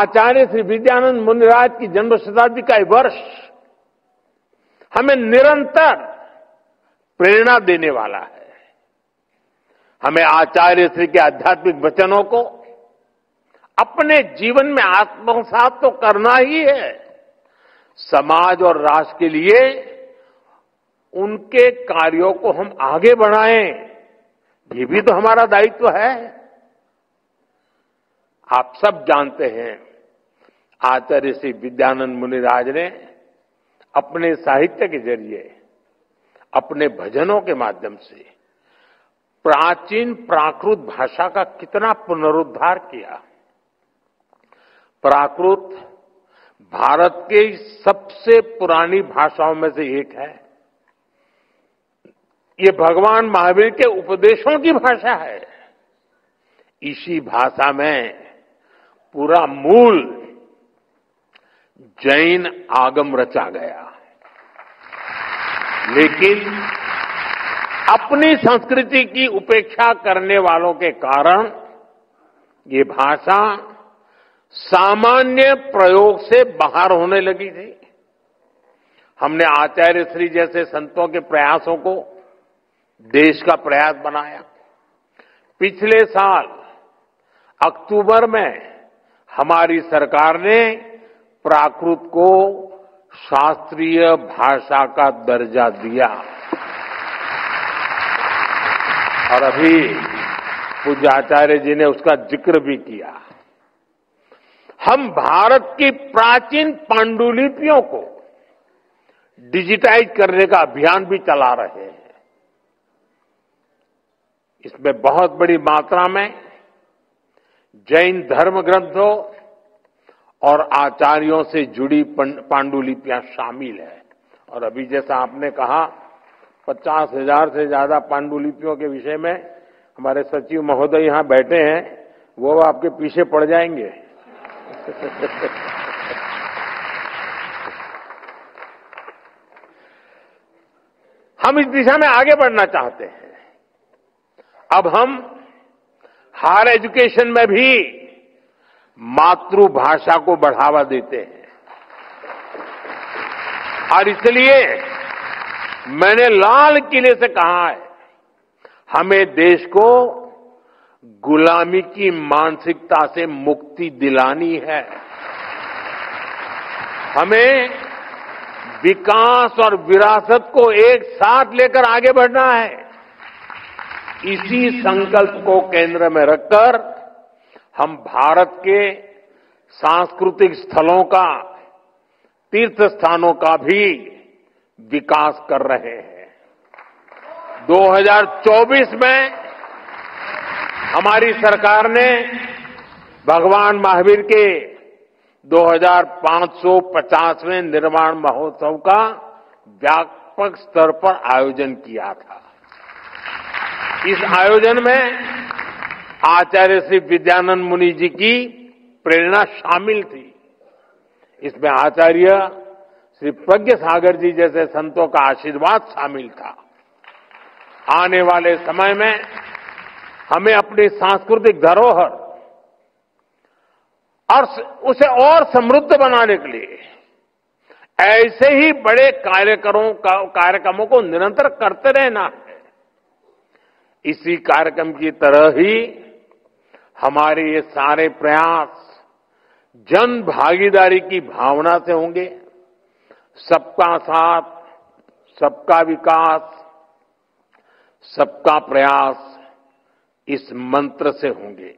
आचार्य श्री विद्यानंद मुनिराज की जन्म शताब्दी का ये वर्ष हमें निरंतर प्रेरणा देने वाला है। हमें आचार्य श्री के आध्यात्मिक वचनों को अपने जीवन में आत्मसात तो करना ही है। समाज और राष्ट्र के लिए उनके कार्यों को हम आगे बढ़ाएं, ये भी तो हमारा दायित्व है। आप सब जानते हैं, आचार्य श्री विद्यानंद मुनिराज ने अपने साहित्य के जरिए, अपने भजनों के माध्यम से प्राचीन प्राकृत भाषा का कितना पुनरुद्धार किया। प्राकृत भारत के सबसे पुरानी भाषाओं में से एक है। ये भगवान महावीर के उपदेशों की भाषा है। इसी भाषा में पूरा मूल जैन आगम रचा गया, लेकिन अपनी संस्कृति की उपेक्षा करने वालों के कारण ये भाषा सामान्य प्रयोग से बाहर होने लगी थी। हमने आचार्य श्री जैसे संतों के प्रयासों को देश का प्रयास बनाया। पिछले साल अक्टूबर में हमारी सरकार ने प्राकृत को शास्त्रीय भाषा का दर्जा दिया और अभी पूज्य आचार्य जी ने उसका जिक्र भी किया। हम भारत की प्राचीन पांडुलिपियों को डिजिटाइज करने का अभियान भी चला रहे हैं। इसमें बहुत बड़ी मात्रा में जैन धर्म ग्रंथों और आचार्यों से जुड़ी पांडुलिपियां शामिल है। और अभी जैसा आपने कहा, 50,000 से ज्यादा पांडुलिपियों के विषय में हमारे सचिव महोदय यहां बैठे हैं, वो आपके पीछे पड़ जाएंगे। हम इस दिशा में आगे बढ़ना चाहते हैं। अब हम हायर एजुकेशन में भी मातृभाषा को बढ़ावा देते हैं और इसलिए मैंने लाल किले से कहा है, हमें देश को गुलामी की मानसिकता से मुक्ति दिलानी है। हमें विकास और विरासत को एक साथ लेकर आगे बढ़ना है। इसी संकल्प को केंद्र में रखकर हम भारत के सांस्कृतिक स्थलों का, तीर्थ स्थानों का भी विकास कर रहे हैं। 2024 में हमारी सरकार ने भगवान महावीर के 2550वें निर्वाण महोत्सव का व्यापक स्तर पर आयोजन किया था। इस आयोजन में आचार्य श्री विद्यानंद मुनि जी की प्रेरणा शामिल थी। इसमें आचार्य श्री प्रज्ञ सागर जी जैसे संतों का आशीर्वाद शामिल था। आने वाले समय में हमें अपनी सांस्कृतिक धरोहर और उसे और समृद्ध बनाने के लिए ऐसे ही बड़े कार्यक्रमों को निरंतर करते रहना है। इसी कार्यक्रम की तरह ही हमारे ये सारे प्रयास जन भागीदारी की भावना से होंगे। सबका साथ, सबका विकास, सबका प्रयास, इस मंत्र से होंगे।